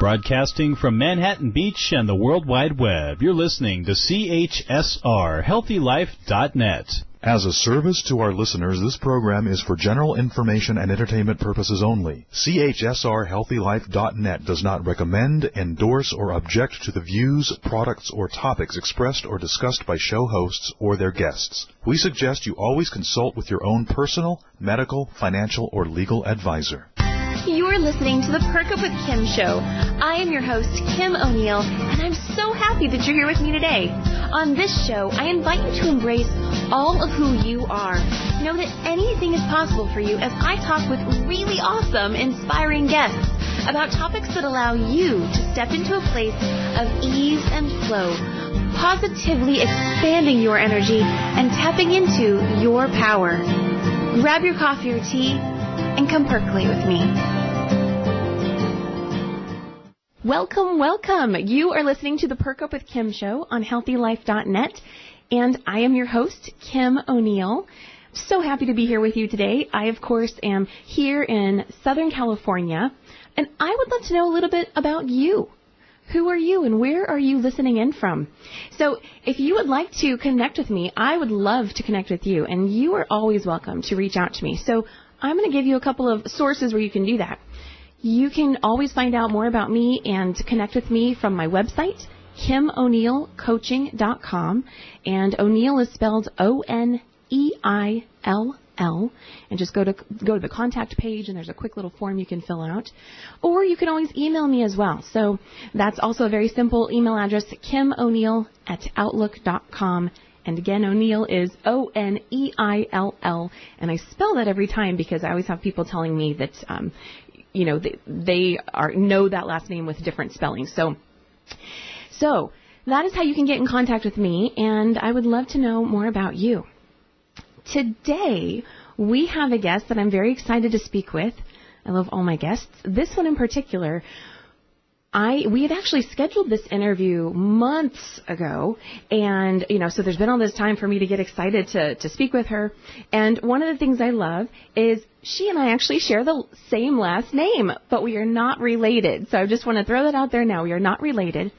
Broadcasting from Manhattan Beach and the World Wide Web, you're listening to CHSR, HealthyLife.net. As a service to our listeners, this program is for general information and entertainment purposes only. CHSR HealthyLife.net does not recommend, endorse, or object to the views, products, or topics expressed or discussed by show hosts or their guests. We suggest you always consult with your own personal, medical, financial, or legal advisor. You're listening to the Perk Up with Kim show. I am your host, Kim O'Neill, and I'm so happy that you're here with me today. On this show, I invite you to embrace all of who you are. Know that anything is possible for you as I talk with really awesome, inspiring guests about topics that allow you to step into a place of ease and flow, positively expanding your energy and tapping into your power. Grab your coffee or tea and come percolate with me. Welcome, welcome. You are listening to the Perk Up with Kim show on HealthyLife.net, and I am your host, Kim O'Neill. So happy to be here with you today. I, of course, am here in Southern California, and I would love to know a little bit about you. Who are you and where are you listening in from? So if you would like to connect with me, I would love to connect with you, and you are always welcome to reach out to me. So I'm going to give you a couple of sources where you can do that. You can always find out more about me and connect with me from my website, KimO'NeillCoaching.com, and O'Neill is spelled O'Neill, and just go to the contact page, and there's a quick little form you can fill out. Or you can always email me as well. So that's also a very simple email address, KimO'Neill@Outlook.com. And again, O'Neill is O'Neill, and I spell that every time because I always have people telling me that, they know that last name with different spellings. So that is how you can get in contact with me, and I would love to know more about you. Today, we have a guest that I'm very excited to speak with. I love all my guests. This one in particular, we had actually scheduled this interview months ago, and, so there's been all this time for me to get excited to speak with her. And one of the things I love is she and I actually share the same last name, but we are not related. So I just want to throw that out there now. We are not related.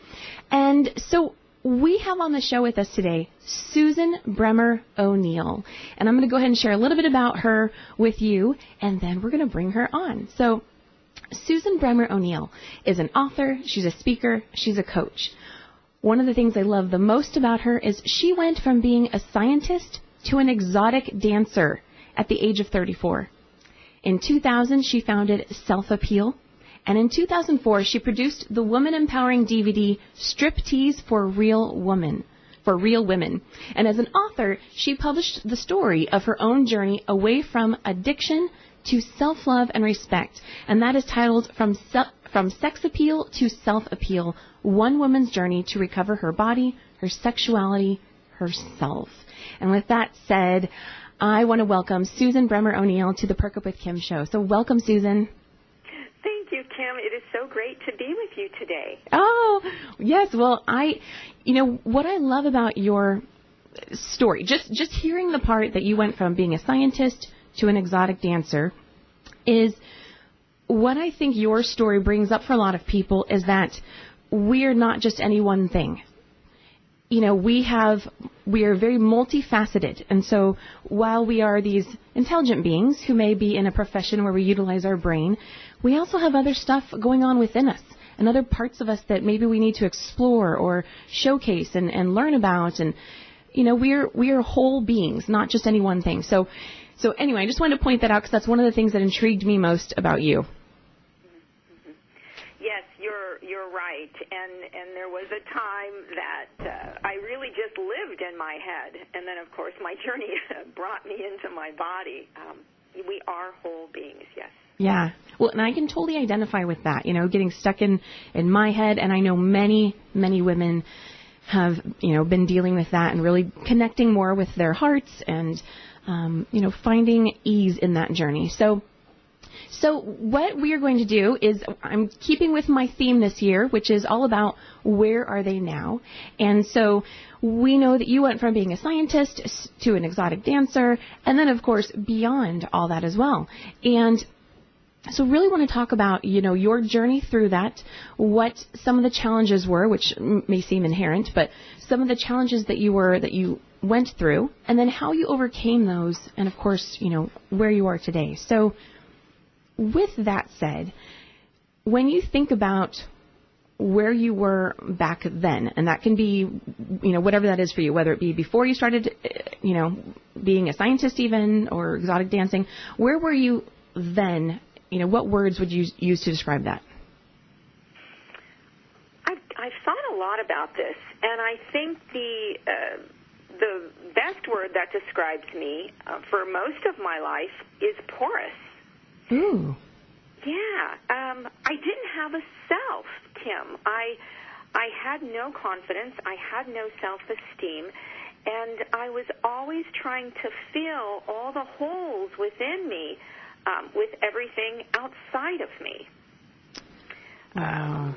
And so we have on the show with us today Susan Bremer O'Neill. And I'm going to go ahead and share a little bit about her with you, and then we're going to bring her on. So Susan Bremer O'Neill is an author, she's a speaker, she's a coach. One of the things I love the most about her is she went from being a scientist to an exotic dancer at the age of 34. In 2000, she founded Self-Appeal, and in 2004, she produced the woman-empowering DVD Striptease for Real Women. And as an author, she published the story of her own journey away from addiction to self-love and respect, and that is titled From Sex Appeal to Self-Appeal, One Woman's Journey to Recover Her Body, Her Sexuality, Herself. And with that said, I want to welcome Susan Bremer O'Neill to the Perk Up with Kim show. So welcome, Susan. Thank you, Kim. It is so great to be with you today. Oh, yes. Well, what I love about your story, just hearing the part that you went from being a scientist to an exotic dancer, is what I think your story brings up for a lot of people is that we are not just any one thing. We are very multifaceted. And so while we are these intelligent beings who may be in a profession where we utilize our brain, we also have other stuff going on within us and other parts of us that maybe we need to explore or showcase and learn about. And, we are whole beings, not just any one thing. So anyway, I just wanted to point that out because that's one of the things that intrigued me most about you. Mm-hmm. Yes, you're right. And there was a time that I really just lived in my head. And then, of course, my journey brought me into my body. We are whole beings, yes. Yeah. Well, and I can totally identify with that, getting stuck in my head. And I know many, many women have, been dealing with that and really connecting more with their hearts and finding ease in that journey. So what we are going to do is I'm keeping with my theme this year, which is all about where are they now. And so we know that you went from being a scientist to an exotic dancer, and then, of course, beyond all that as well. And So really want to talk about, your journey through that, what some of the challenges were, which may seem inherent, but some of the challenges that you went through, and then how you overcame those, and of course, where you are today. So with that said, when you think about where you were back then, and that can be, whatever that is for you, whether it be before you started, being a scientist even, or exotic dancing, where were you then? What words would you use to describe that? I've thought a lot about this, and I think the best word that describes me for most of my life is porous. Ooh. Yeah. I didn't have a self, Tim. I had no confidence. I had no self-esteem. And I was always trying to fill all the holes within me with everything outside of me. Wow.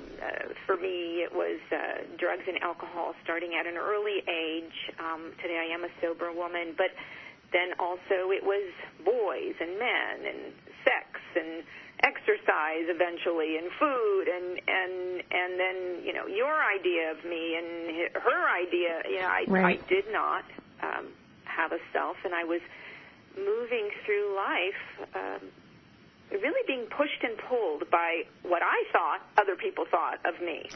For me, it was drugs and alcohol starting at an early age. Today I am a sober woman, but then also it was boys and men and sex and exercise eventually and food and then, your idea of me and her idea. Right. I did not have a self, and I was moving through life really being pushed and pulled by what I thought other people thought of me.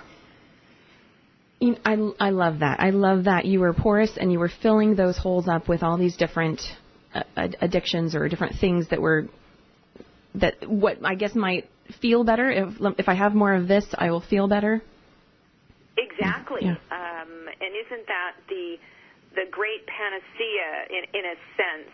I love that. I love that you were porous and you were filling those holes up with all these different addictions or different things that what I guess might feel better. If I have more of this, I will feel better. Exactly. Yeah. And isn't that the great panacea in a sense?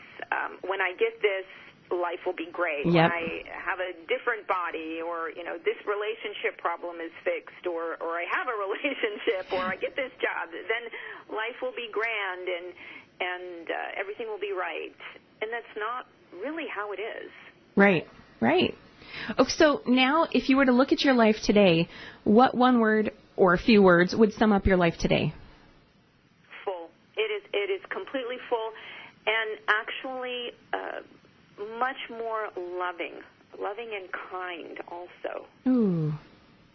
When I get this, life will be great. Yep. When I have a different body, or this relationship problem is fixed, or I have a relationship, or I get this job, then life will be grand and everything will be right. And that's not really how it is. Right. Oh, so now, if you were to look at your life today, what one word or a few words would sum up your life today? Full. It is completely full, and actually much more loving and kind also. Ooh.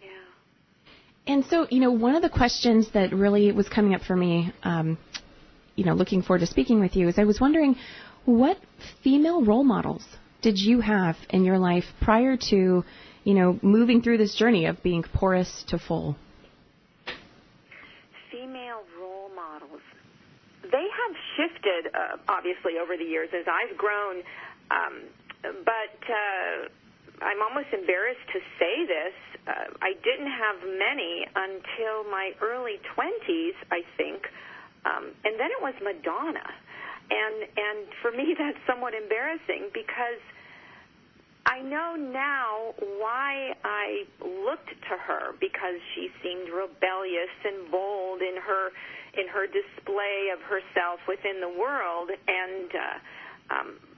Yeah. And so, one of the questions that really was coming up for me, looking forward to speaking with you, is I was wondering, what female role models did you have in your life prior to, moving through this journey of being porous to full? Female role models. They have shifted, obviously, over the years as I've grown. But I'm almost embarrassed to say this. I didn't have many until my early 20s, I think, and then it was Madonna. And for me, that's somewhat embarrassing because I know now why I looked to her, because she seemed rebellious and bold in her display of herself within the world. And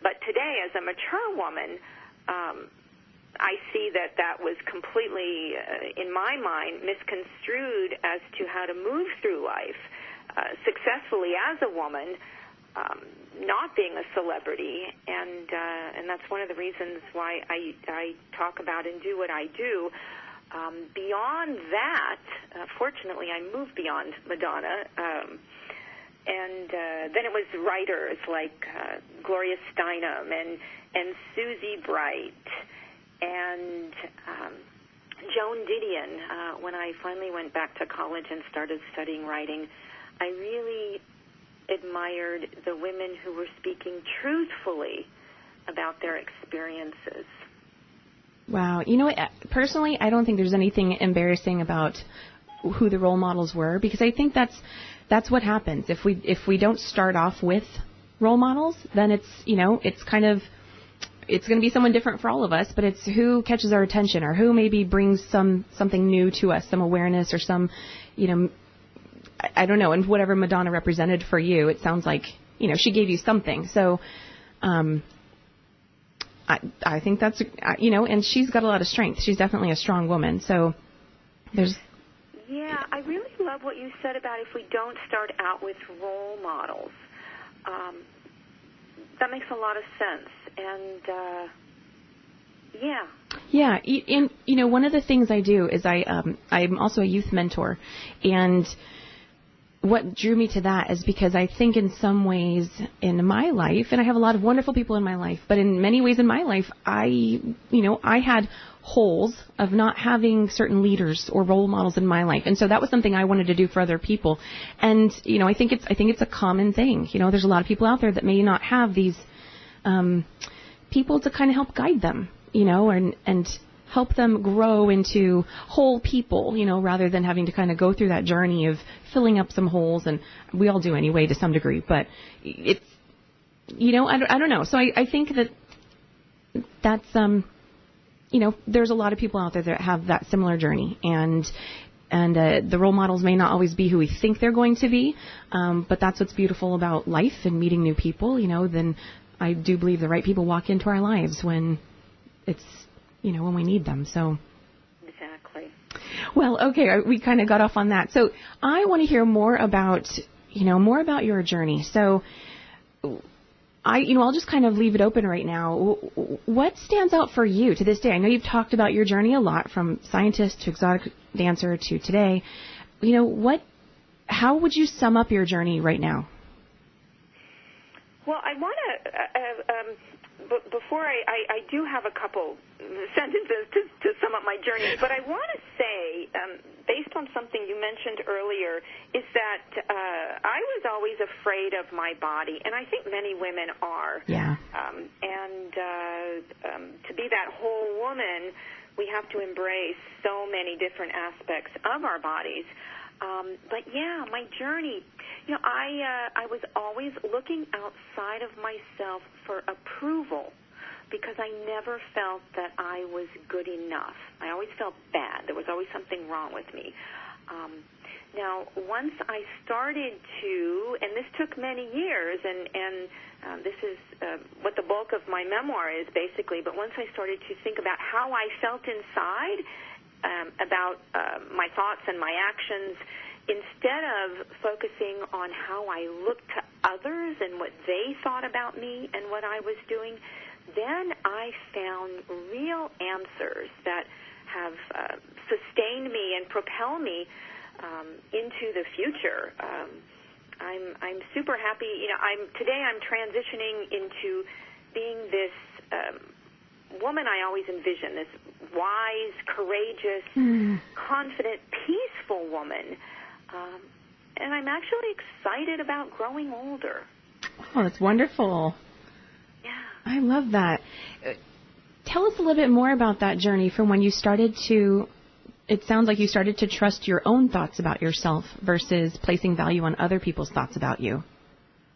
but today, as a mature woman, I see that was completely, in my mind, misconstrued as to how to move through life successfully as a woman, not being a celebrity, and that's one of the reasons why I talk about and do what I do. Beyond that, fortunately, I moved beyond Madonna. And then it was writers like Gloria Steinem and Susie Bright and Joan Didion. When I finally went back to college and started studying writing, I really admired the women who were speaking truthfully about their experiences. Wow. You know what? Personally, I don't think there's anything embarrassing about who the role models were, because I think that's what happens. If we don't start off with role models, then it's going to be someone different for all of us, but it's who catches our attention or who maybe brings something new to us, some awareness or some, I don't know. And whatever Madonna represented for you, it sounds like, she gave you something. So, I think that's, and she's got a lot of strength. She's definitely a strong woman. So there's. Yeah, I really love what you said about if we don't start out with role models. That makes a lot of sense. And, yeah. Yeah, and one of the things I do is I'm also a youth mentor, and what drew me to that is because I think in some ways in my life, and I have a lot of wonderful people in my life, but in many ways in my life, I had holes of not having certain leaders or role models in my life, and so that was something I wanted to do for other people. And I think it's a common thing. There's a lot of people out there that may not have these people to kind of help guide them, and help them grow into whole people, rather than having to kind of go through that journey of filling up some holes. And we all do anyway to some degree, but it's, I don't know. So I think that's, there's a lot of people out there that have that similar journey, and the role models may not always be who we think they're going to be, but that's what's beautiful about life and meeting new people. Then I do believe the right people walk into our lives when it's, when we need them. So. Exactly. Well, okay, we kind of got off on that. So I want to hear more about your journey. So I'll just kind of leave it open right now. What stands out for you to this day? I know you've talked about your journey a lot, from scientist to exotic dancer to today. How would you sum up your journey right now? Well, I want to, before I do have a couple sentences to sum up my journey, but I want to say, based on something you mentioned earlier, is that I was always afraid of my body, and I think many women are. Yeah. To be that whole woman, we have to embrace so many different aspects of our bodies. But yeah, my journey, I was always looking outside of myself for approval, because I never felt that I was good enough. I always felt bad. There was always something wrong with me. Now, once I started to, and this took many years, and this is what the bulk of my memoir is basically, but once I started to think about how I felt inside, about my thoughts and my actions, instead of focusing on how I looked to others and what they thought about me and what I was doing, then I found real answers that have sustained me and propel me into the future. I'm super happy. Today I'm transitioning into being this woman I always envisioned, this wise, courageous, confident, peaceful woman. And I'm actually excited about growing older. Oh, that's wonderful. Yeah. I love that. Tell us a little bit more about that journey from when you started to, it sounds like you started to trust your own thoughts about yourself versus placing value on other people's thoughts about you.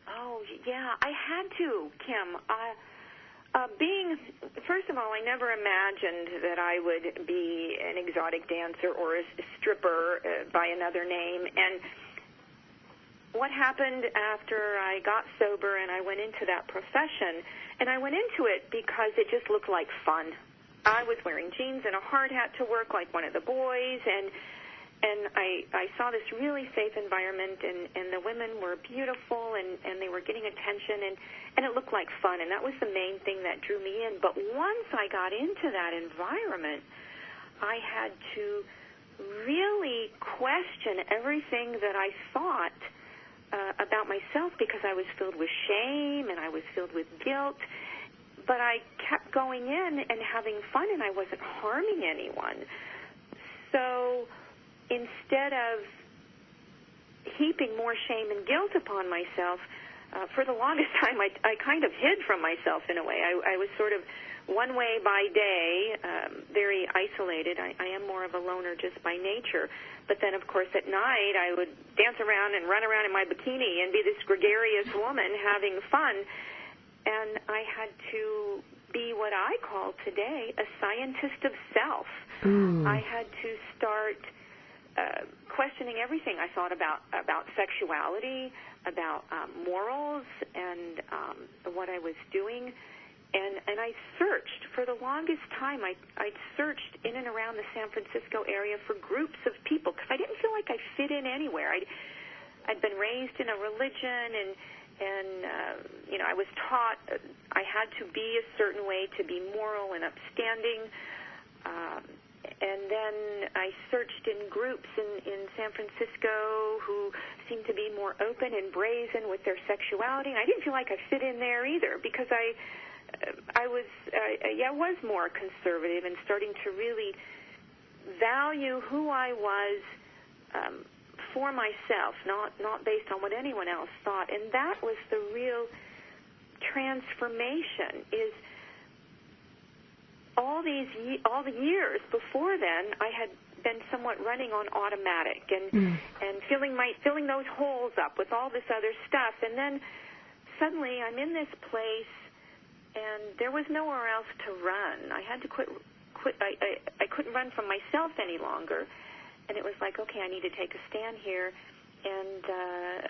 Oh, yeah, I had to, Kim. First of all, I never imagined that I would be an exotic dancer or a stripper by another name. And what happened after I got sober and I went into that profession, and I went into it because it just looked like fun. I was wearing jeans and a hard hat to work like one of the boys, and I saw this really safe environment, and the women were beautiful, and they were getting attention, and it looked like fun, and that was the main thing that drew me in. But once I got into that environment, I had to really question everything that I thought about myself, because I was filled with shame and I was filled with guilt. But I kept going in and having fun, and I wasn't harming anyone. So instead of heaping more shame and guilt upon myself, for the longest time I kind of hid from myself in a way. I was sort of one way by day, very isolated. I am more of a loner just by nature. But then, of course, at night I would dance around and run around in my bikini and be this gregarious woman having fun. And I had to be what I call today a scientist of self. I had to start questioning everything I thought about sexuality, about morals, and what I was doing. And I searched for the longest time. I searched in and around the San Francisco area for groups of people, because I didn't feel like I fit in anywhere. I'd been raised in a religion, and I was taught I had to be a certain way to be moral and upstanding. And then I searched in groups in San Francisco who seemed to be more open and brazen with their sexuality. And I didn't feel like I fit in there either, because I was more conservative and starting to really value who I was for myself, not based on what anyone else thought. And that was the real transformation. Is all the years before then, I had been somewhat running on automatic and filling those holes up with all this other stuff. And then suddenly I'm in this place, and there was nowhere else to run. I had to quit. I couldn't run from myself any longer, and it was like, okay, I need to take a stand here. And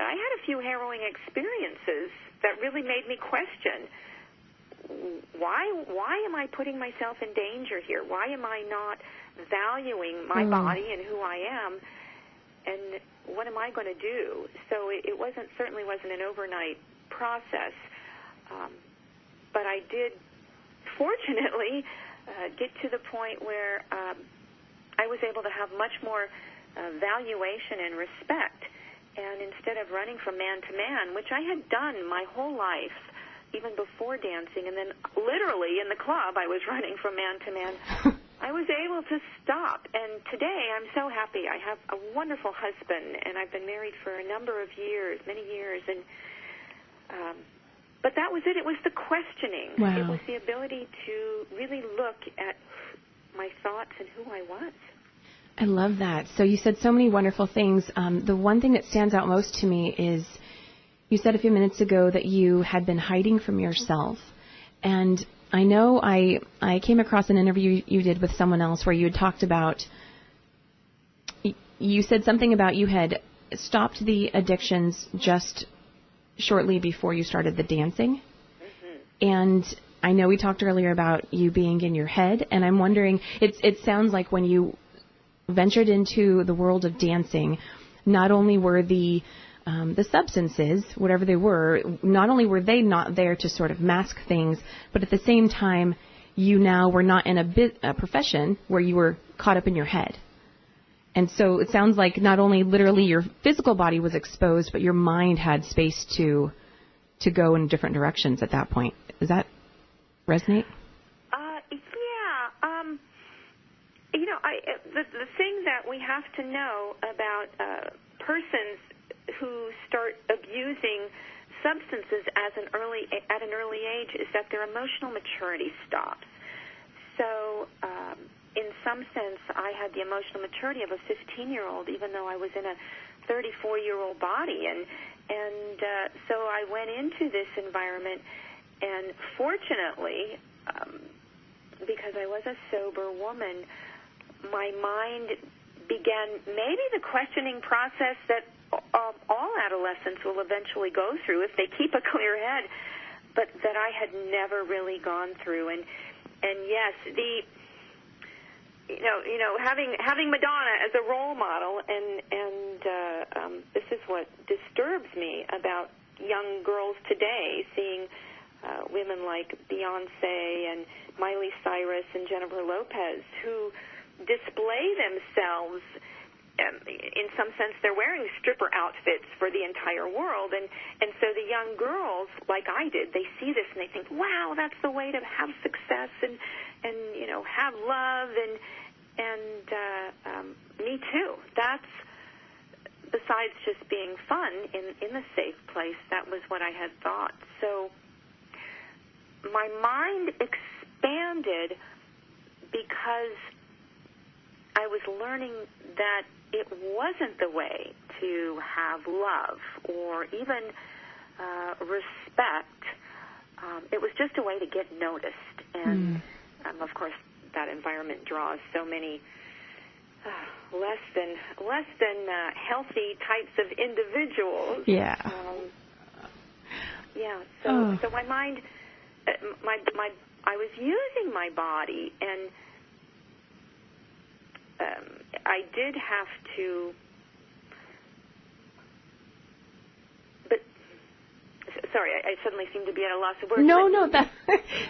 I had a few harrowing experiences that really made me question, why am I putting myself in danger here? Why am I not valuing my body and who I am? And what am I going to do? So it certainly wasn't an overnight process. But I did, fortunately, get to the point where I was able to have much more valuation and respect. And instead of running from man to man, which I had done my whole life, even before dancing, and then literally in the club I was running from man to man, I was able to stop. And today I'm so happy. I have a wonderful husband, and I've been married for a number of years, many years. And but that was it. It was the questioning. Wow. It was the ability to really look at my thoughts and who I was. I love that. So you said so many wonderful things. The one thing that stands out most to me is you said a few minutes ago that you had been hiding from yourself. And I know I came across an interview you did with someone else where you had talked about, you said something about you had stopped the addictions just shortly before you started the dancing. Mm-hmm. And I know we talked earlier about you being in your head, and I'm wondering, it sounds like when you ventured into the world of dancing, not only were the substances, whatever they were, not only were they not there to sort of mask things, but at the same time, you now were not in a profession where you were caught up in your head. And so it sounds like not only literally your physical body was exposed, but your mind had space to go in different directions at that point. Does that resonate? The thing that we have to know about persons who start abusing substances at an early age is that their emotional maturity stops. So, in some sense, I had the emotional maturity of a 15-year-old, even though I was in a 34-year-old body, and so I went into this environment, and fortunately, because I was a sober woman, my mind began maybe the questioning process that all adolescents will eventually go through if they keep a clear head, but that I had never really gone through. And yes, having Madonna as a role model, and this is what disturbs me about young girls today, seeing women like Beyonce and Miley Cyrus and Jennifer Lopez who display themselves. In some sense, they're wearing stripper outfits for the entire world, and so the young girls, like I did, they see this and they think, wow, that's the way to have success and have love, and me too. That's, besides just being fun in a safe place, that was what I had thought. So my mind expanded because I was learning that it wasn't the way to have love or even respect. It was just a way to get noticed. And, of course, that environment draws so many less than healthy types of individuals. Yeah. So my mind, I was using my body, and I did have to, but sorry, I suddenly seem to be at a loss of words. No,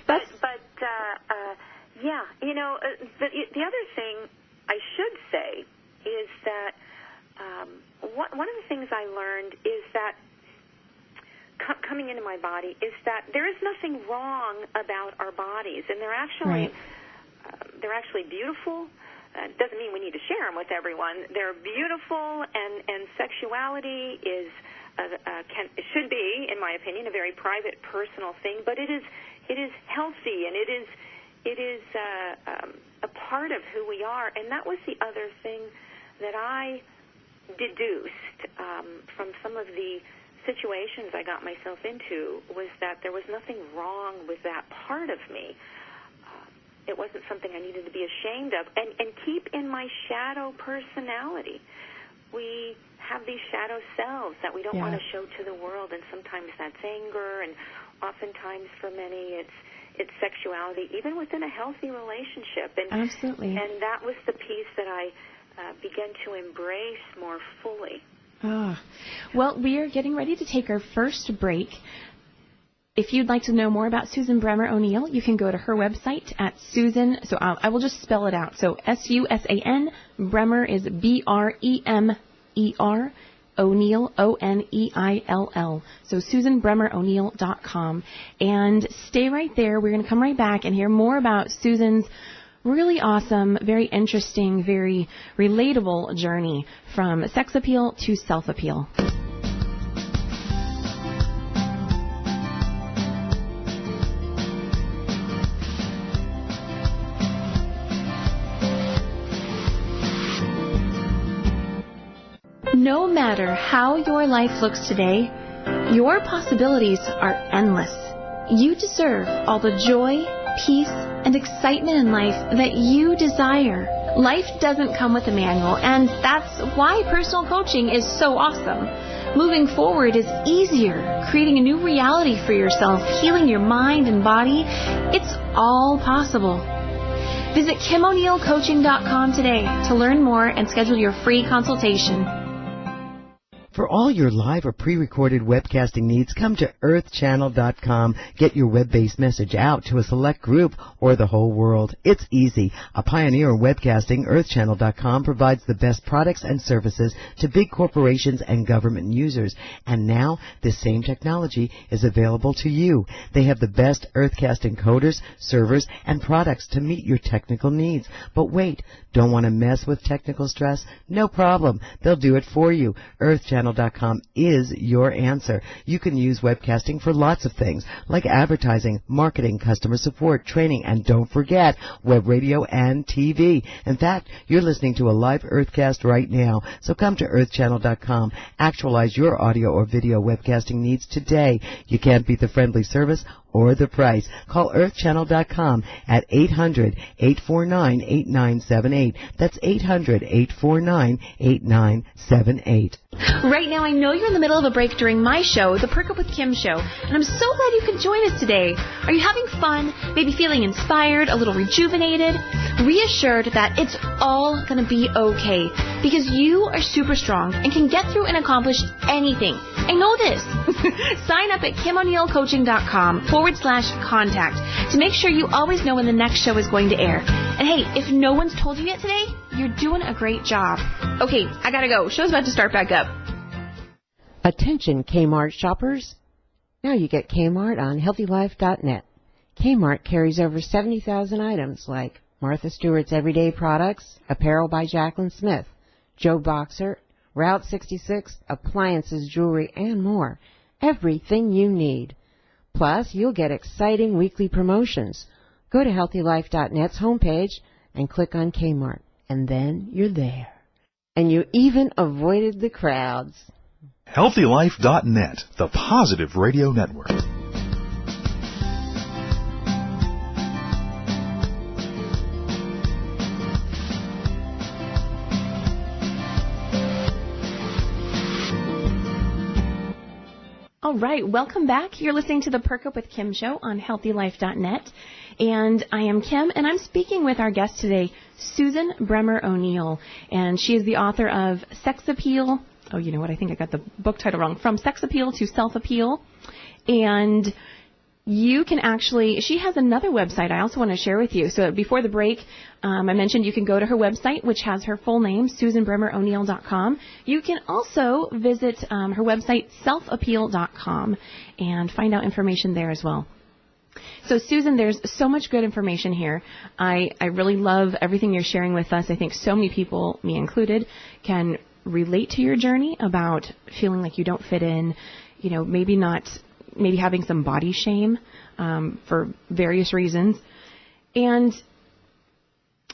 but Yeah, the other thing I should say is that one of the things I learned is that coming into my body is that there is nothing wrong about our bodies, and they're actually beautiful. It doesn't mean we need to share them with everyone. They're beautiful, and sexuality is should be, in my opinion, a very private, personal thing. But it is healthy, and it is a part of who we are. And that was the other thing that I deduced from some of the situations I got myself into, was that there was nothing wrong with that part of me. It wasn't something I needed to be ashamed of. And keep in my shadow personality. We have these shadow selves that we don't want to show to the world, and sometimes that's anger, and oftentimes for many it's sexuality, even within a healthy relationship. And, absolutely. And that was the piece that I began to embrace more fully. Well, we are getting ready to take our first break. If you'd like to know more about Susan Bremer O'Neill, you can go to her website at Susan. So I will just spell it out. So SUSAN, Bremer is BREMER, O'Neill, ONEILL. So SusanBremerO'Neill.com. And stay right there. We're going to come right back and hear more about Susan's really awesome, very interesting, very relatable journey from sex appeal to self-appeal. No matter how your life looks today, your possibilities are endless. You deserve all the joy, peace, and excitement in life that you desire. Life doesn't come with a manual, and that's why personal coaching is so awesome. Moving forward is easier. Creating a new reality for yourself, healing your mind and body, it's all possible. Visit KimO'NeillCoaching.com today to learn more and schedule your free consultation. For all your live or pre-recorded webcasting needs, come to earthchannel.com. Get your web-based message out to a select group or the whole world. It's easy. A pioneer in webcasting, earthchannel.com provides the best products and services to big corporations and government users. And now, this same technology is available to you. They have the best earthcast encoders, servers, and products to meet your technical needs. But wait, don't want to mess with technical stress? No problem. They'll do it for you. earthchannel.com is your answer. You can use webcasting for lots of things, like advertising, marketing, customer support, training, and don't forget, web radio and TV. In fact, you're listening to a live Earthcast right now, so come to earthchannel.com. Actualize your audio or video webcasting needs today. You can't beat the friendly service or the price. Call earthchannel.com at 800-849-8978. That's 800-849-8978. Right now, I know you're in the middle of a break during my show, the Perk Up with Kim show, and I'm so glad you could join us today. Are you having fun, maybe feeling inspired, a little rejuvenated, reassured that it's all going to be okay, because you are super strong and can get through and accomplish anything. I know this. Sign up at KimO'NeillCoaching.com/contact to make sure you always know when the next show is going to air. And hey, if no one's told you yet today, you're doing a great job. Okay, I gotta go. Show's about to start back up. Attention Kmart shoppers. Now you get Kmart on HealthyLife.net. Kmart carries over 70,000 items like Martha Stewart's Everyday Products, apparel by Jacqueline Smith, Joe Boxer, Route 66, appliances, jewelry, and more. Everything you need. Plus, you'll get exciting weekly promotions. Go to HealthyLife.net's homepage and click on Kmart, and then you're there. And you even avoided the crowds. HealthyLife.net, the positive radio network. All right, welcome back. You're listening to the Perk Up with Kim show on HealthyLife.net. And I am Kim, and I'm speaking with our guest today, Susan Bremer O'Neill. And she is the author of Sex Appeal. Oh, you know what? I think I got the book title wrong. From Sex Appeal to Self-Appeal. And you can actually, she has another website I also want to share with you. So before the break, I mentioned you can go to her website, which has her full name, SusanBremerO'Neill.com. You can also visit her website, selfappeal.com, and find out information there as well. So, Susan, there's so much good information here. I really love everything you're sharing with us. I think so many people, me included, can relate to your journey about feeling like you don't fit in, maybe having some body shame for various reasons. And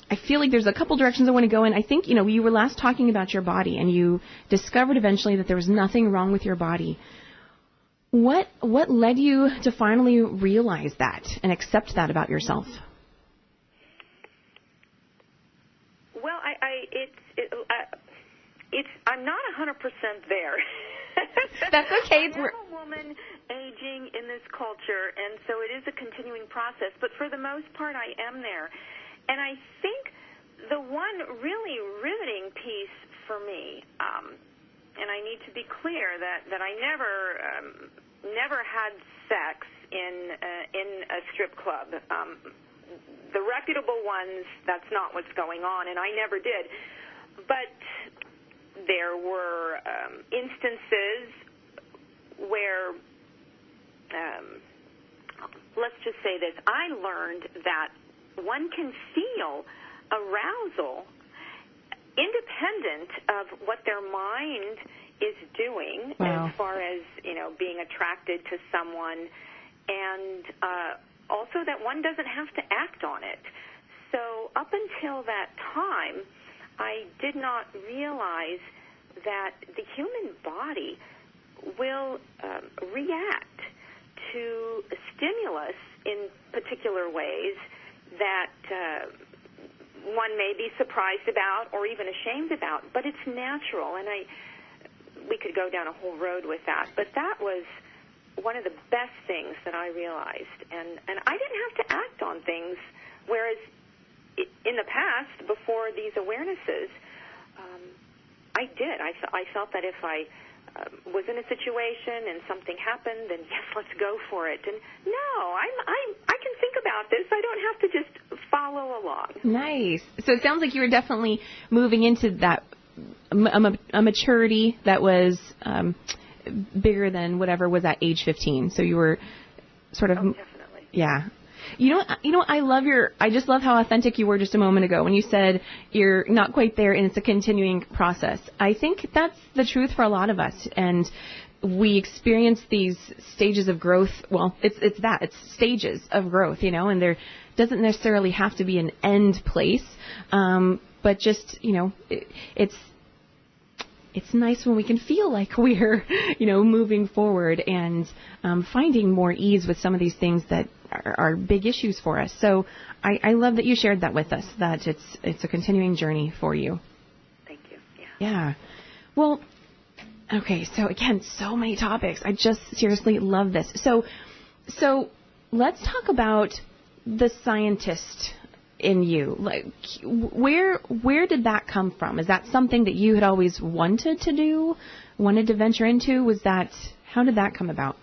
I feel like there's a couple directions I want to go in. I think, you were last talking about your body, and you discovered eventually that there was nothing wrong with your body. What led you to finally realize that and accept that about yourself? Well, I'm not 100% there. That's okay. I'm a woman aging in this culture, and so it is a continuing process. But for the most part, I am there. And I think the one really riveting piece for me, and I need to be clear that I never had sex in a strip club. The reputable ones, that's not what's going on, and I never did. But there were instances where, let's just say this, I learned that one can feel arousal independent of what their mind is doing. Wow. As far as, being attracted to someone, and also that one doesn't have to act on it. So up until that time, I did not realize that the human body will react to stimulus in particular ways that one may be surprised about or even ashamed about, but it's natural, and we could go down a whole road with that. But that was one of the best things that I realized, and I didn't have to act on things, whereas in the past, before these awarenesses, I did. I felt that if I was in a situation and something happened, then yes, let's go for it. And no, I can think about this. I don't have to just follow along. Nice. So it sounds like you were definitely moving into that a maturity that was bigger than whatever was at age 15. So you were sort of, definitely. Yeah. I just love how authentic you were just a moment ago when you said you're not quite there and it's a continuing process. I think that's the truth for a lot of us, and we experience these stages of growth. Well, it's stages of growth, and there doesn't necessarily have to be an end place, but just, it's nice when we can feel like we're, moving forward and finding more ease with some of these things that are big issues for us. So I love that you shared that with us, that it's a continuing journey for you. Thank you. Yeah. Well, okay, so again, so many topics. I just seriously love this. So let's talk about the scientist in you. Like, where did that come from? Is that something that you had always wanted to do, wanted to venture into? How did that come about?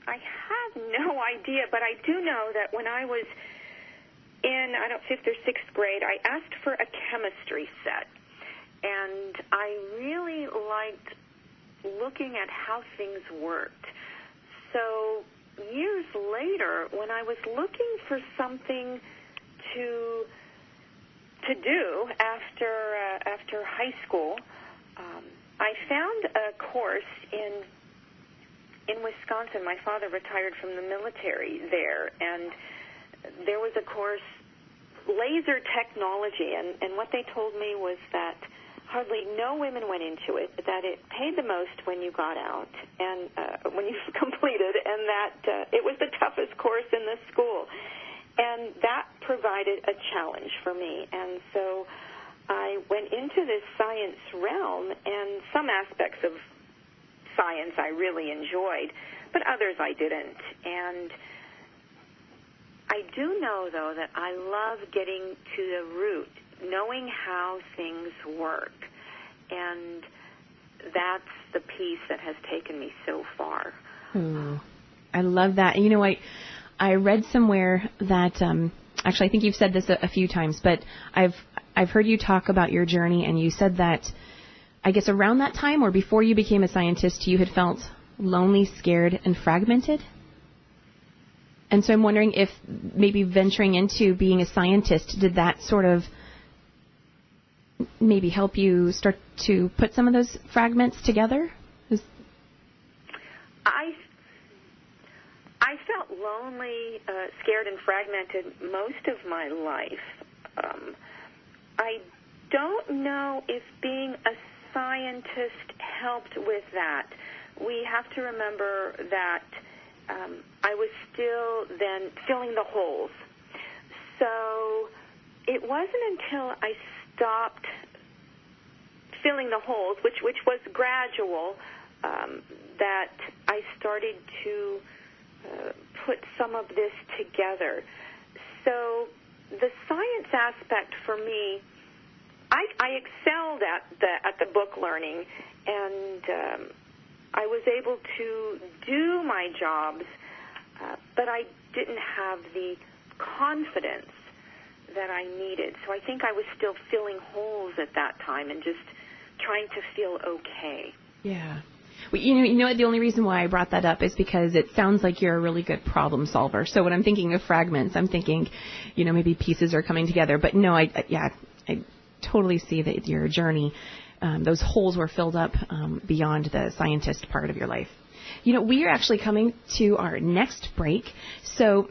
I have no idea, but I do know that when I was in, 5th or 6th grade, I asked for a chemistry set, and I really liked looking at how things worked. So years later, when I was looking for something to do after high school, I found a course in Wisconsin. My father retired from the military there, and there was a course, laser technology, and what they told me was that hardly no women went into it, that it paid the most when you got out and when you completed, and that it was the toughest course in the school. And that provided a challenge for me. And so I went into this science realm, and some aspects of science I really enjoyed, but others I didn't. And I do know, though, that I love getting to the root, knowing how things work. And that's the piece that has taken me so far. I love that. And, you know, I read somewhere that, actually, I think you've said this a few times, but I've heard you talk about your journey, and you said that, I guess around that time or before you became a scientist, you had felt lonely, scared, and fragmented. And so I'm wondering if maybe venturing into being a scientist, did that sort of maybe help you start to put some of those fragments together? I felt lonely, scared, and fragmented most of my life. I don't know if being a scientist helped with that. We have to remember that I was still then filling the holes. So it wasn't until I stopped filling the holes, which was gradual, that I started to put some of this together. So the science aspect for me, I excelled at the book learning, and I was able to do my jobs, but I didn't have the confidence that I needed. So I think I was still filling holes at that time and just trying to feel okay. Yeah. Well, you know, the only reason why I brought that up is because it sounds like you're a really good problem solver. So when I'm thinking of fragments, I'm thinking, you know, maybe pieces are coming together. But no, I totally see that your journey, those holes were filled up beyond the scientist part of your life. You know, we are actually coming to our next break. So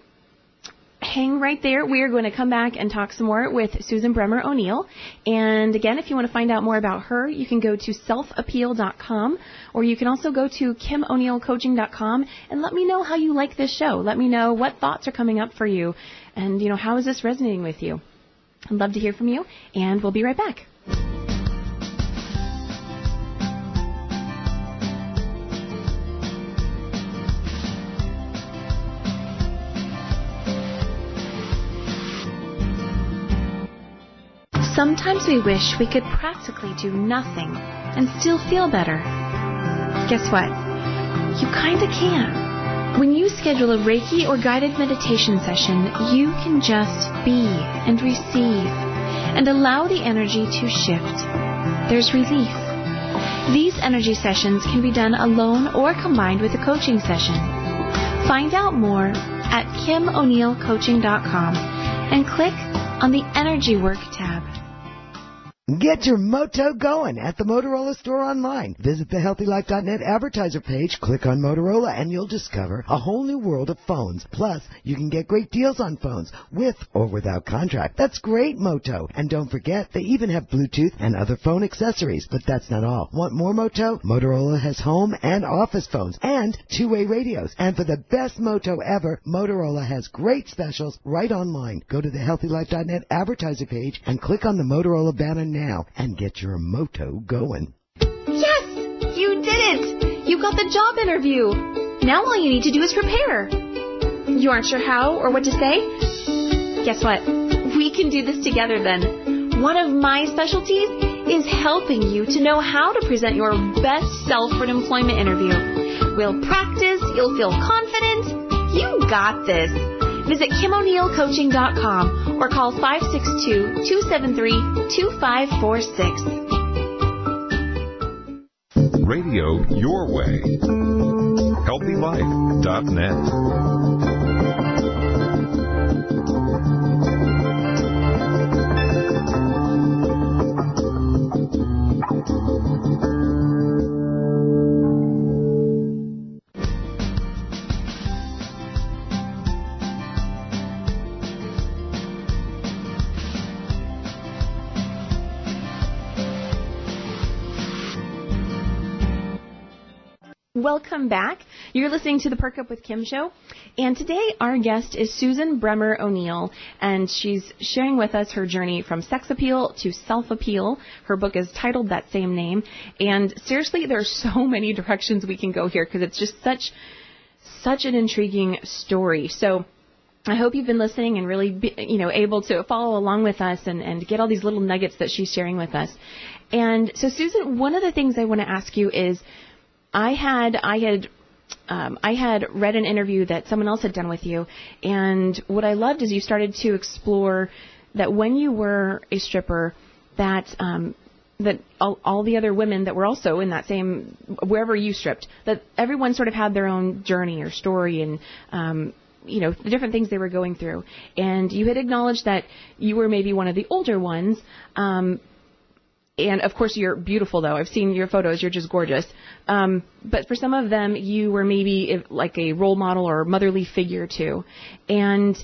hang right there. We are going to come back and talk some more with Susan Bremer O'Neill. And again, if you want to find out more about her, you can go to selfappeal.com, or you can also go to KimO'NeillCoaching.com and let me know how you like this show. Let me know what thoughts are coming up for you, and, you know, how is this resonating with you? I'd love to hear from you, and we'll be right back. Sometimes we wish we could practically do nothing and still feel better. Guess what? You kinda can. When you schedule a Reiki or guided meditation session, you can just be and receive and allow the energy to shift. There's relief. These energy sessions can be done alone or combined with a coaching session. Find out more at KimO'NeillCoaching.com and click on the Energy Work tab. Get your moto going at the Motorola store online. Visit the HealthyLife.net advertiser page, click on Motorola, and you'll discover a whole new world of phones. Plus, you can get great deals on phones, with or without contract. That's great, Moto. And don't forget, they even have Bluetooth and other phone accessories. But that's not all. Want more Moto? Motorola has home and office phones and two-way radios. And for the best Moto ever, Motorola has great specials right online. Go to the HealthyLife.net advertiser page and click on the Motorola banner now and get your moto going. Yes! You did it! You got the job interview. Now all you need to do is prepare. You aren't sure how or what to say? Guess what? We can do this together then. One of my specialties is helping you to know how to present your best self for an employment interview. We'll practice, you'll feel confident. You got this. Visit KimO'NeillCoaching.com or call 562-273-2546. Radio your way. HealthyLife.net. Welcome back. You're listening to the Perk Up with Kim show. And today our guest is Susan Bremer O'Neill, and she's sharing with us her journey from sex appeal to self-appeal. Her book is titled that same name. And seriously, there are so many directions we can go here because it's just such an intriguing story. So I hope you've been listening and really, able to follow along with us and get all these little nuggets that she's sharing with us. And so, Susan, one of the things I want to ask you is, I had read an interview that someone else had done with you, and what I loved is you started to explore that when you were a stripper, that all the other women that were also in that same, wherever you stripped, that everyone sort of had their own journey or story and, the different things they were going through. And you had acknowledged that you were maybe one of the older ones. And, of course, you're beautiful, though. I've seen your photos. You're just gorgeous. But for some of them, you were maybe like a role model or motherly figure, too. And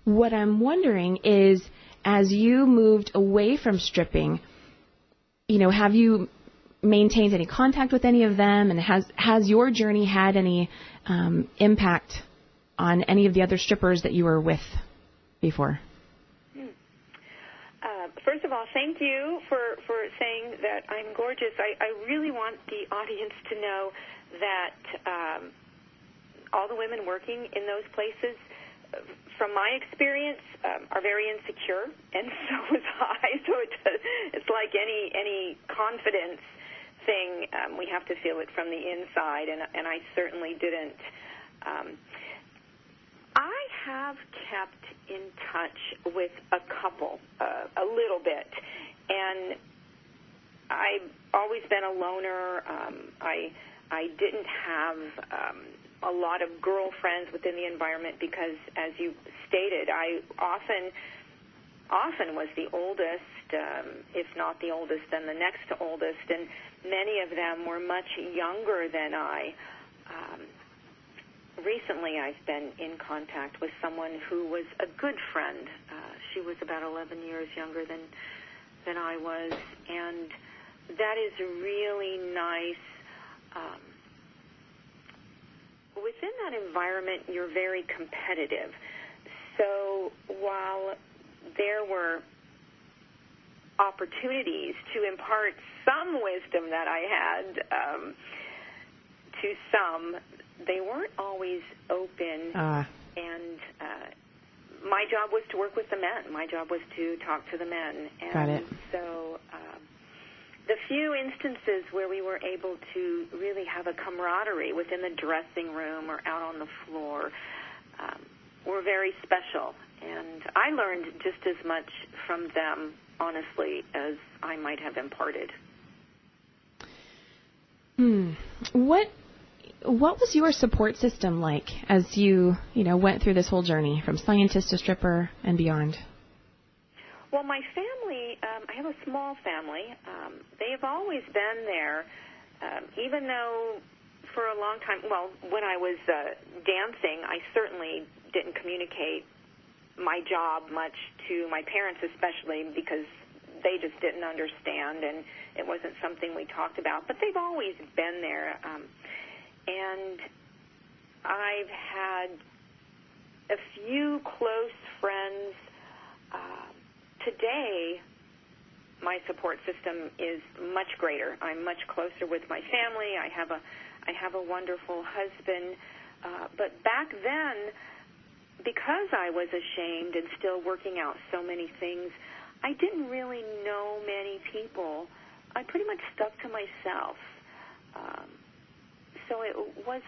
what I'm wondering is, as you moved away from stripping, have you maintained any contact with any of them? And has your journey had any impact on any of the other strippers that you were with before? First of all, thank you for saying that I'm gorgeous. I really want the audience to know that all the women working in those places, from my experience, are very insecure, and so was I. So it's like any confidence thing. We have to feel it from the inside, and I certainly didn't. I have kept in touch with a couple a little bit, and I've always been a loner. I didn't have a lot of girlfriends within the environment because, as you stated, I often was the oldest, if not the oldest, then the next to oldest, and many of them were much younger than I. Recently, I've been in contact with someone who was a good friend. She was about 11 years younger than I was, and that is really nice. Within that environment, you're very competitive. So while there were opportunities to impart some wisdom that I had to some, they weren't always open, and my job was to work with the men. My job was to talk to the men. And got it. So the few instances where we were able to really have a camaraderie within the dressing room or out on the floor were very special. And I learned just as much from them, honestly, as I might have imparted. What was your support system like as you went through this whole journey from scientist to stripper and beyond? Well, my family, I have a small family. They have always been there, even though for a long time, well, when I was dancing, I certainly didn't communicate my job much to my parents, especially because they just didn't understand, and it wasn't something we talked about. But they've always been there. And I've had a few close friends. Today, my support system is much greater. I'm much closer with my family. I have a wonderful husband. But back then, because I was ashamed and still working out so many things, I didn't really know many people. I pretty much stuck to myself. So it was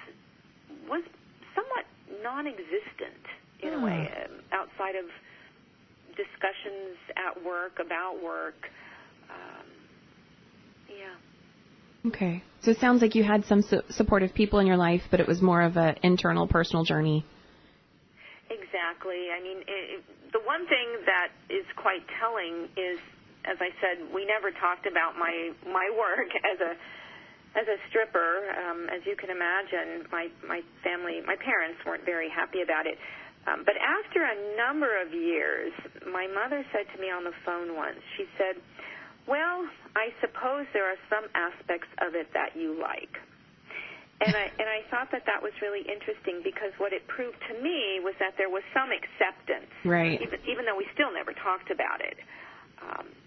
somewhat non-existent in a way, outside of discussions at work, about work. Okay. So it sounds like you had some supportive people in your life, but it was more of an internal, personal journey. Exactly. I mean, the one thing that is quite telling is, as I said, we never talked about my work as a stripper. As you can imagine, my family, my parents weren't very happy about it. But after a number of years, my mother said to me on the phone once, she said, "Well, I suppose there are some aspects of it that you like." And I thought that was really interesting, because what it proved to me was that there was some acceptance, right? Even though we still never talked about it,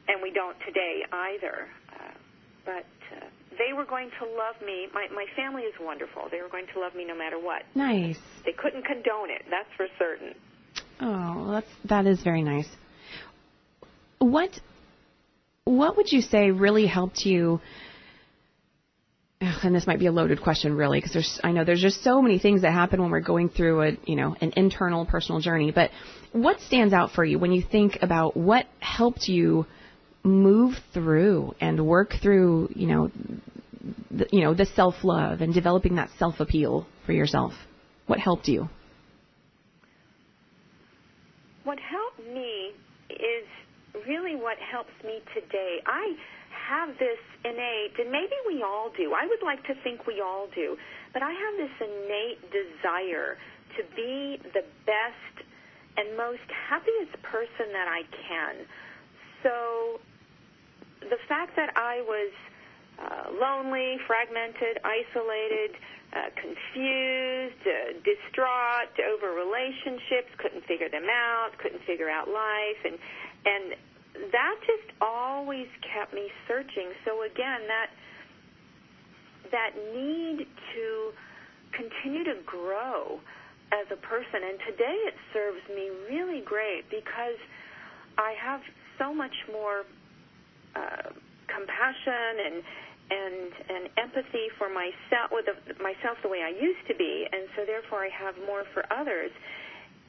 and we don't today either. But they were going to love me. My family is wonderful. They were going to love me no matter what. Nice. They couldn't condone it, that's for certain. Oh, that is very nice. What would you say really helped you? And this might be a loaded question, really, because I know there's just so many things that happen when we're going through an internal personal journey. But what stands out for you when you think about what helped you move through and work through, the self-love and developing that self-appeal for yourself? What helped you? What helped me is really what helps me today. I have this innate, and maybe we all do, I would like to think we all do, but I have this innate desire to be the best and most happiest person that I can. So the fact that I was lonely, fragmented, isolated, confused, distraught over relationships, couldn't figure them out, couldn't figure out life, and that just always kept me searching. So again, that need to continue to grow as a person, and today it serves me really great because I have so much more compassion and empathy for myself, myself the way I used to be, and so therefore I have more for others.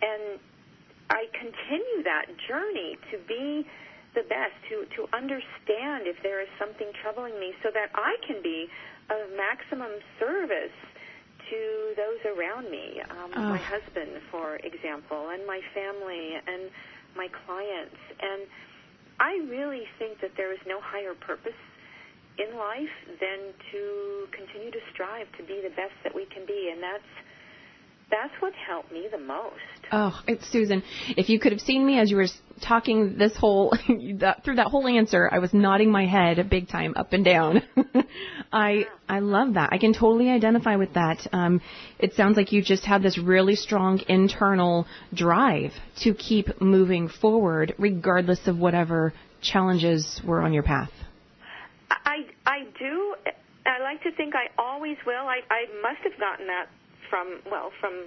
And I continue that journey to be the best, to understand if there is something troubling me so that I can be of maximum service to those around me, my husband, for example, and my family and my clients. And I really think that there is no higher purpose in life than to continue to strive to be the best that we can be, and that's what helped me the most. Oh, Susan, if you could have seen me as you were talking this whole through that whole answer, I was nodding my head big time, up and down. I love that. I can totally identify with that. It sounds like you just have this really strong internal drive to keep moving forward, regardless of whatever challenges were on your path. I do. I like to think I always will. I must have gotten that from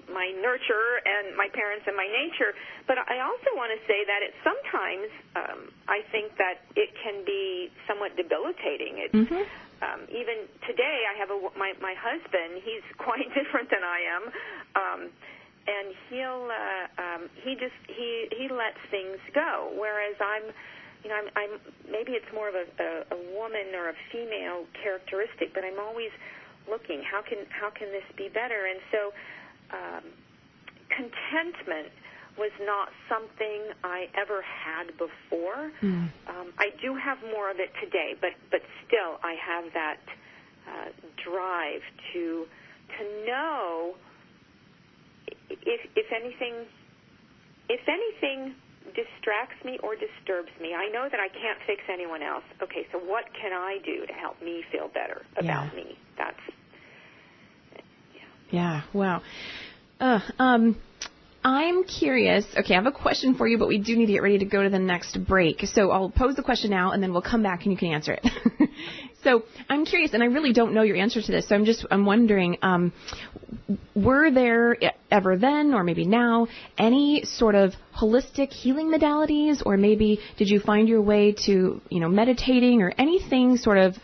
my nurture and my parents and my nature. But I also want to say that sometimes I think that it can be somewhat debilitating. It's even today I have my husband. He's quite different than I am, and he lets things go, whereas I'm maybe it's more of a woman or a female characteristic, but I'm always looking, how can this be better? And so contentment was not something I ever had before. I do have more of it today, but still I have that drive to know if anything distracts me or disturbs me, I know that I can't fix anyone else. Okay, so what can I do to help me feel better about me? That's wow. I'm curious. Okay, I have a question for you, but we do need to get ready to go to the next break. So I'll pose the question now, and then we'll come back and you can answer it. So I'm curious, and I really don't know your answer to this, so I'm wondering, were there ever then, or maybe now, any sort of holistic healing modalities, or maybe did you find your way to, meditating or anything sort of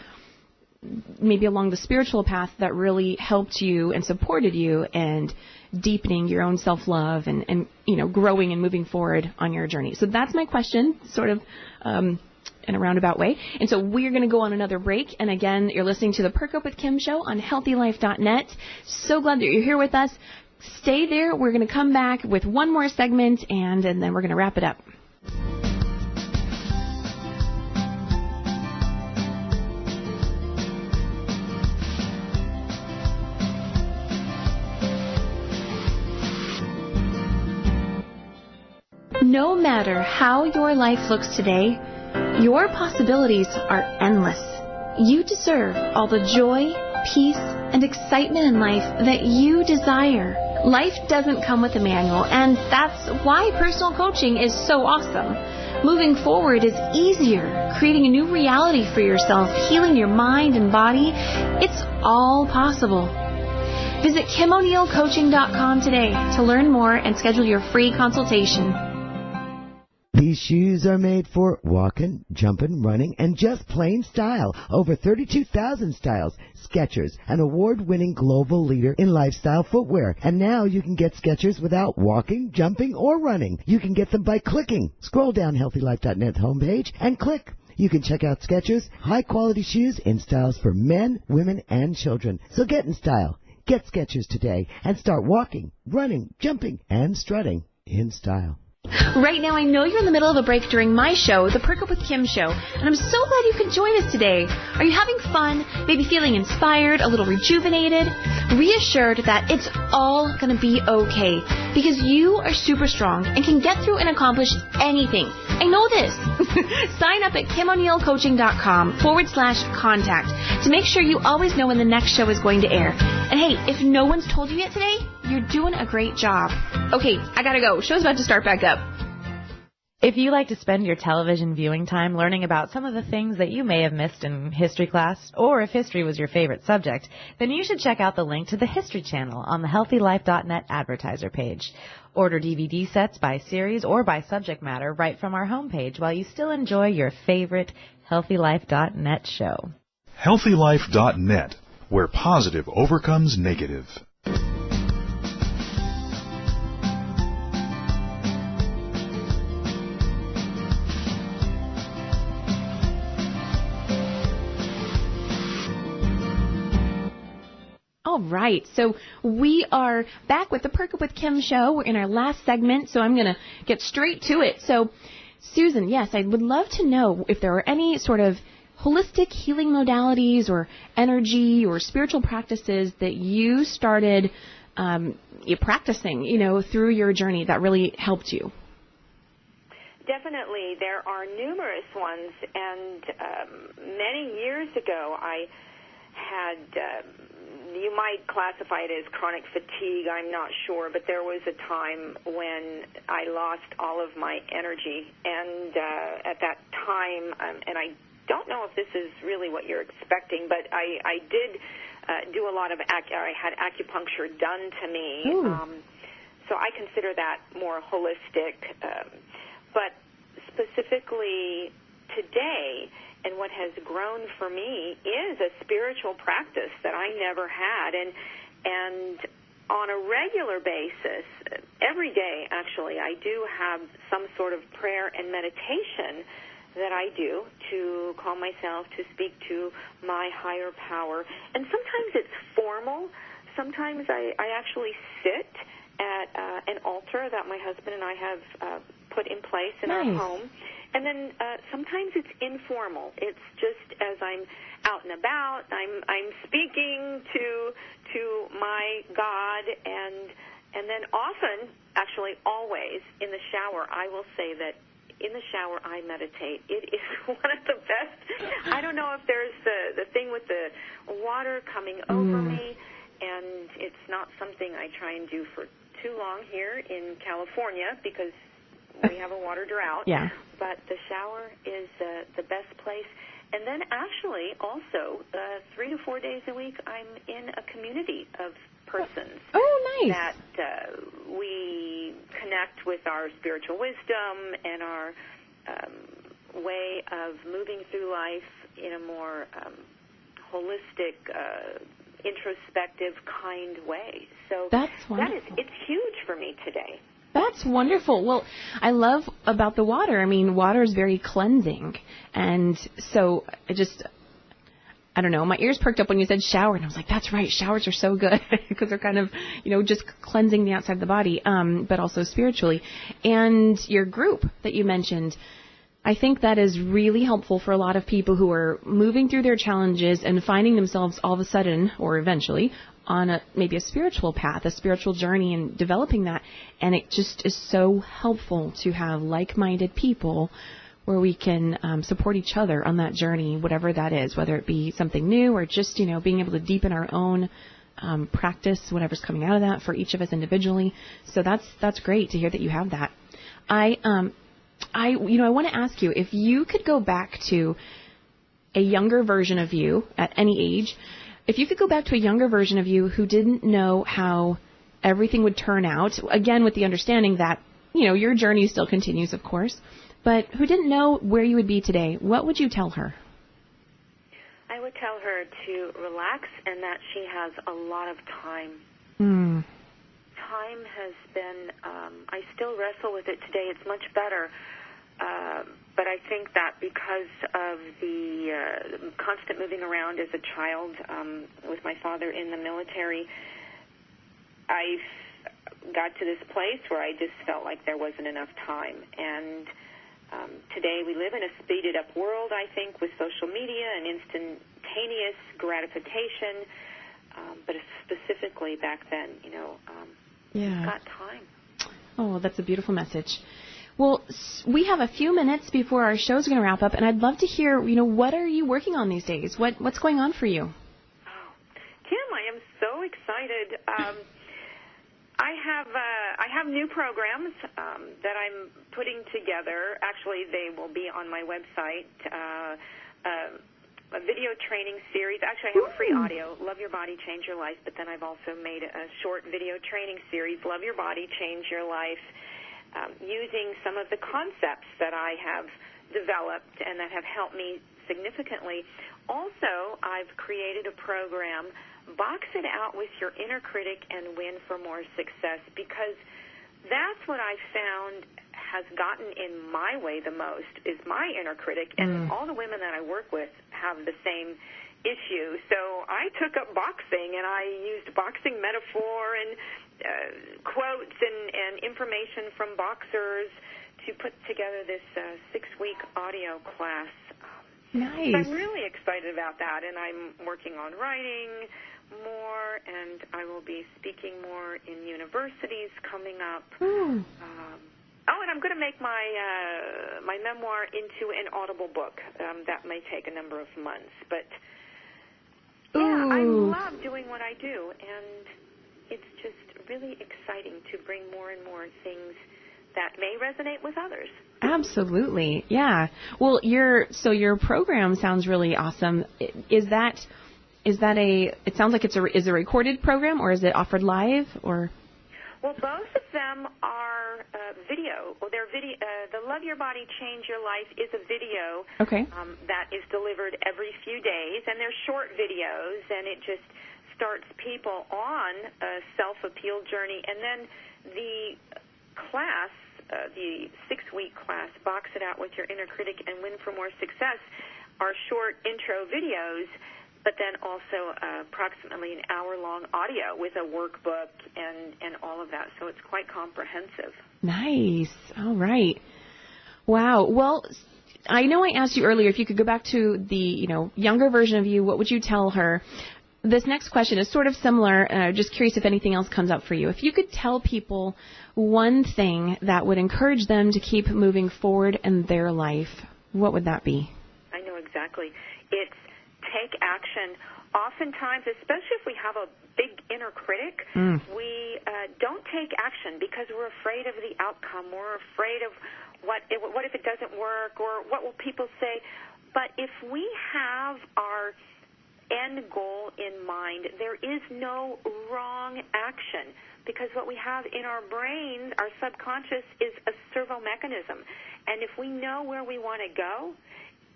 maybe along the spiritual path that really helped you and supported you and deepening your own self-love and growing and moving forward on your journey? So that's my question, sort of in a roundabout way. And so we're going to go on another break. And again, you're listening to the Perk Up with Kim show on HealthyLife.net. So glad that you're here with us. Stay there. We're going to come back with one more segment, and then we're going to wrap it up. No matter how your life looks today, your possibilities are endless. You deserve all the joy, peace, and excitement in life that you desire. Life doesn't come with a manual, and that's why personal coaching is so awesome. Moving forward is easier. Creating a new reality for yourself, healing your mind and body, it's all possible. Visit KimO'NeillCoaching.com today to learn more and schedule your free consultation. These shoes are made for walking, jumping, running, and just plain style. Over 32,000 styles. Skechers, an award-winning global leader in lifestyle footwear. And now you can get Skechers without walking, jumping, or running. You can get them by clicking. Scroll down HealthyLife.net's homepage and click. You can check out Skechers, high-quality shoes in styles for men, women, and children. So get in style. Get Skechers today and start walking, running, jumping, and strutting in style. Right now, I know you're in the middle of a break during my show, The Perk Up with Kim show, and I'm so glad you could join us today. Are you having fun, maybe feeling inspired, a little rejuvenated? Reassured that it's all going to be okay, because you are super strong and can get through and accomplish anything. I know this. Sign up at KimO'NeillCoaching.com/contact to make sure you always know when the next show is going to air. And hey, if no one's told you yet today, you're doing a great job. Okay, I gotta go. Show's about to start back up. If you like to spend your television viewing time learning about some of the things that you may have missed in history class, or if history was your favorite subject, then you should check out the link to the History Channel on the HealthyLife.net advertiser page. Order DVD sets by series or by subject matter right from our homepage while you still enjoy your favorite HealthyLife.net show. HealthyLife.net, where positive overcomes negative. All right, so we are back with the Perk Up with Kim show. We're in our last segment, so I'm going to get straight to it. So, Susan, yes, I would love to know if there are any sort of holistic healing modalities or energy or spiritual practices that you started practicing, through your journey that really helped you. Definitely. There are numerous ones, and many years ago I had... you might classify it as chronic fatigue, I'm not sure, but there was a time when I lost all of my energy, and at that time, and I don't know if this is really what you're expecting, but I did do a lot of, I had acupuncture done to me, so I consider that more holistic, but specifically today, and what has grown for me is a spiritual practice that I never had. And on a regular basis, every day actually, I do have some sort of prayer and meditation that I do to calm myself, to speak to my higher power. And sometimes it's formal. Sometimes I actually sit at an altar that my husband and I have put in place in our home. And then sometimes it's informal. It's just as I'm out and about, I'm speaking to my God, and then often, actually always, in the shower, I will say that in the shower I meditate. It is one of the best. I don't know if there's the thing with the water coming over me, and it's not something I try and do for too long here in California because we have a water drought. Yeah. But the shower is the best place. And then actually also 3 to 4 days a week I'm in a community of persons. Oh, nice. That we connect with our spiritual wisdom and our way of moving through life in a more holistic, introspective, kind way. So that's wonderful. It's huge for me today. That's wonderful. Well, I love about the water. I mean, water is very cleansing. And so I don't know, my ears perked up when you said shower. And I was like, that's right, showers are so good because they're kind of, just cleansing the outside of the body, but also spiritually. And your group that you mentioned, I think that is really helpful for a lot of people who are moving through their challenges and finding themselves all of a sudden or eventually on maybe a spiritual path, a spiritual journey, and developing that. And it just is so helpful to have like-minded people where we can support each other on that journey, whatever that is, whether it be something new or just, being able to deepen our own practice, whatever's coming out of that for each of us individually. So that's great to hear that you have that. I want to ask you, if you could go back to a younger version of you at any age, if you could go back to a younger version of you who didn't know how everything would turn out, again, with the understanding that, your journey still continues, of course, but who didn't know where you would be today, what would you tell her? I would tell her to relax and that she has a lot of time. Time has been, I still wrestle with it today. It's much better. But I think that because of the constant moving around as a child with my father in the military, I got to this place where I just felt like there wasn't enough time. And today we live in a speeded-up world, I think, with social media and instantaneous gratification. But specifically back then, got time. Oh, that's a beautiful message. Well, we have a few minutes before our show's going to wrap up, and I'd love to hear, what are you working on these days? What's going on for you? Oh, Kim, I am so excited. I have new programs that I'm putting together. Actually, they will be on my website. A video training series. Actually, I have a free audio, Love Your Body, Change Your Life, but then I've also made a short video training series, Love Your Body, Change Your Life, using some of the concepts that I have developed and that have helped me significantly. Also, I've created a program, Box It Out with Your Inner Critic and Win for More Success, because that's what I've found has gotten in my way the most is my inner critic, and all the women that I work with have the same issue. So I took up boxing, and I used boxing metaphor and quotes and information from boxers to put together this 6-week audio class. Nice. So I'm really excited about that, and I'm working on writing more, and I will be speaking more in universities coming up. And I'm going to make my my memoir into an Audible book. That may take a number of months, but I love doing what I do, and it's just really exciting to bring more and more things that may resonate with others. Absolutely, yeah. Well, your program sounds really awesome. Is that a? It sounds like it's a recorded program, or is it offered live, or? Well, both of them are video. Well, they're video. The Love Your Body, Change Your Life is a video that is delivered every few days, and they're short videos, and it just starts people on a self-appeal journey. And then the class, the 6-week class, Box It Out with Your Inner Critic and Win for More Success, are short intro videos, but then also approximately an hour-long audio with a workbook and all of that. So it's quite comprehensive. Nice. All right. Wow. Well, I know I asked you earlier if you could go back to the younger version of you, what would you tell her? This next question is sort of similar. Just curious if anything else comes up for you. If you could tell people one thing that would encourage them to keep moving forward in their life, what would that be? I know exactly. It's take action. Oftentimes, especially if we have a big inner critic, we don't take action because we're afraid of the outcome. We're afraid of what if it doesn't work, or what will people say. But if we have our end goal in mind, there is no wrong action, because what we have in our brains, our subconscious, is a servo mechanism. And if we know where we want to go,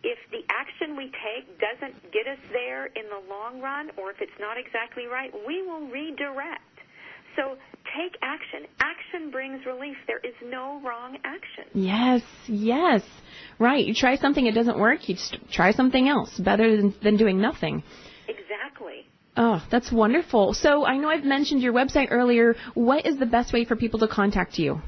if the action we take doesn't get us there in the long run, or if it's not exactly right, we will redirect. So take action. Action brings relief. There is no wrong action. Yes. Right. You try something, it doesn't work, you just try something else. Better than doing nothing. Exactly. Oh, that's wonderful. So I know I've mentioned your website earlier. What is the best way for people to contact you?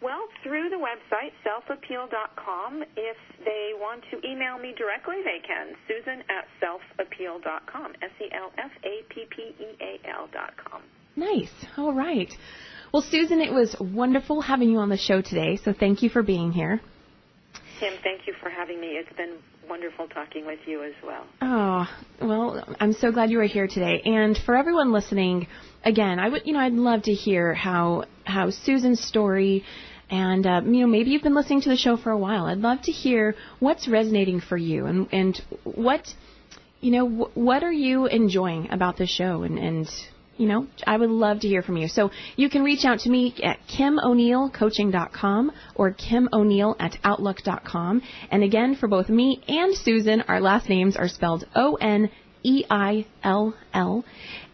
Well, through the website, selfappeal.com. If they want to email me directly, they can. Susan@selfappeal.com. SELFAPPEAL.com. Nice. All right. Well, Susan, it was wonderful having you on the show today, so thank you for being here. Tim, thank you for having me. It's been wonderful talking with you as well. Oh, well, I'm so glad you were here today. And for everyone listening, again, I'd love to hear how Susan's story, and maybe you've been listening to the show for a while. I'd love to hear what's resonating for you, and what what are you enjoying about the show? And I would love to hear from you. So you can reach out to me at KimO'NeillCoaching.com or KimO'Neill@Outlook.com. And again, for both me and Susan, our last names are spelled Oneill.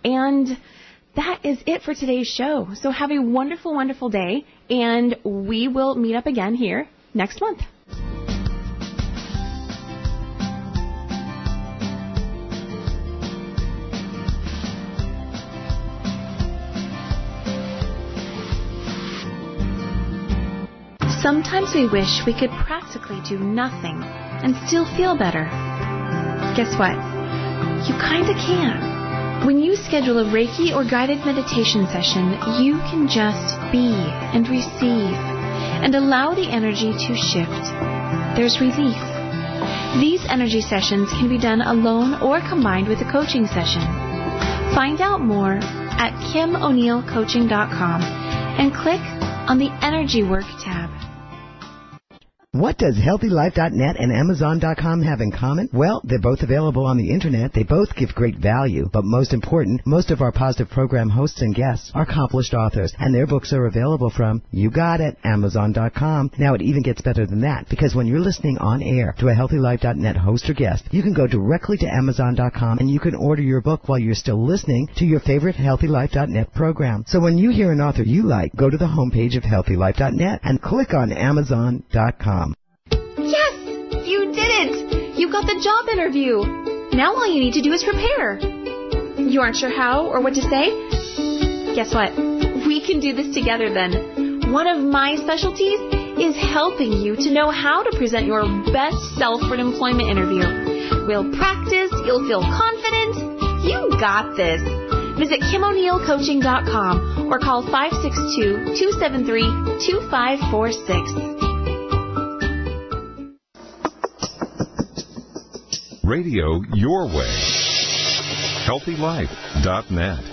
And that is it for today's show. So have a wonderful, wonderful day, and we will meet up again here next month. Sometimes we wish we could practically do nothing and still feel better. Guess what? You kinda can. When you schedule a Reiki or guided meditation session, you can just be and receive and allow the energy to shift. There's relief. These energy sessions can be done alone or combined with a coaching session. Find out more at KimO'NeillCoaching.com and click on the Energy Work tab. What does HealthyLife.net and Amazon.com have in common? Well, they're both available on the Internet. They both give great value. But most important, most of our positive program hosts and guests are accomplished authors, and their books are available from, you got it, Amazon.com. Now, it even gets better than that, because when you're listening on air to a HealthyLife.net host or guest, you can go directly to Amazon.com and you can order your book while you're still listening to your favorite HealthyLife.net program. So when you hear an author you like, go to the homepage of HealthyLife.net and click on Amazon.com. Yes! You did it! You got the job interview! Now all you need to do is prepare. You aren't sure how or what to say? Guess what? We can do this together then. One of my specialties is helping you to know how to present your best self for an employment interview. We'll practice, you'll feel confident. You got this. Visit KimO'NeillCoaching.com or call 562-273-2546. Radio your way. HealthyLife.net.